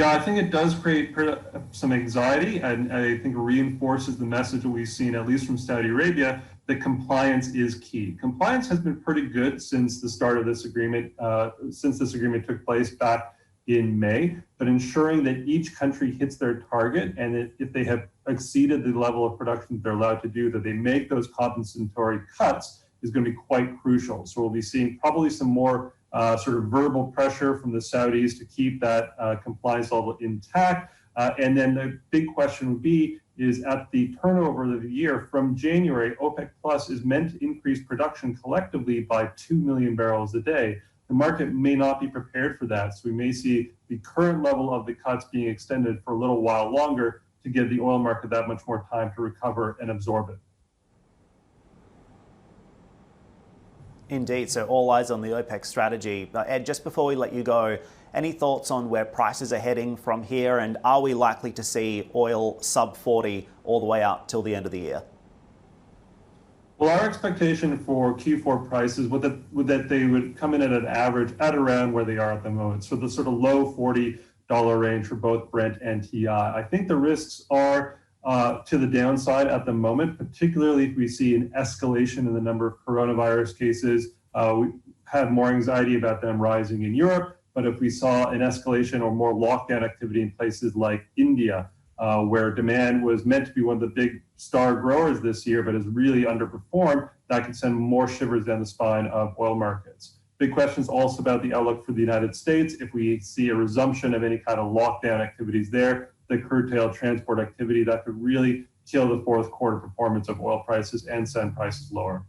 Yeah, I think it does create some anxiety, and I think reinforces the message that we've seen, at least from Saudi Arabia, that compliance is key. Compliance has been pretty good since the start of this agreement, since this agreement took place back in May, but ensuring that each country hits their target, and that if they have exceeded the level of production that they're allowed to do, that they make those compensatory cuts is going to be quite crucial. So we'll be seeing probably some more sort of verbal pressure from the Saudis to keep that compliance level intact. And then the big question would be, is at the turnover of the year from January, OPEC Plus is meant to increase production collectively by 2 million barrels a day. The market may not be prepared for that. So we may see the current level of the cuts being extended for a little while longer to give the oil market that much more time to recover and absorb it. Indeed, so all eyes on the OPEC strategy. Ed, just before we let you go, any thoughts on where prices are heading from here, and are we likely to see oil sub 40 all the way out till the end of the year? Well, our expectation for Q4 prices was that they would come in at an average at around where they are at the moment, so the sort of low $40 range for both Brent and TI. I think the risks are to the downside at the moment, particularly if we see an escalation in the number of coronavirus cases. We have more anxiety about them rising in Europe, but if we saw an escalation or more lockdown activity in places like India, where demand was meant to be one of the big star growers this year, but has really underperformed, that could send more shivers down the spine of oil markets. Big questions also about the outlook for the United States. If we see a resumption of any kind of lockdown activities there, the curtailed transport activity, that could really kill the fourth quarter performance of oil prices and send prices lower.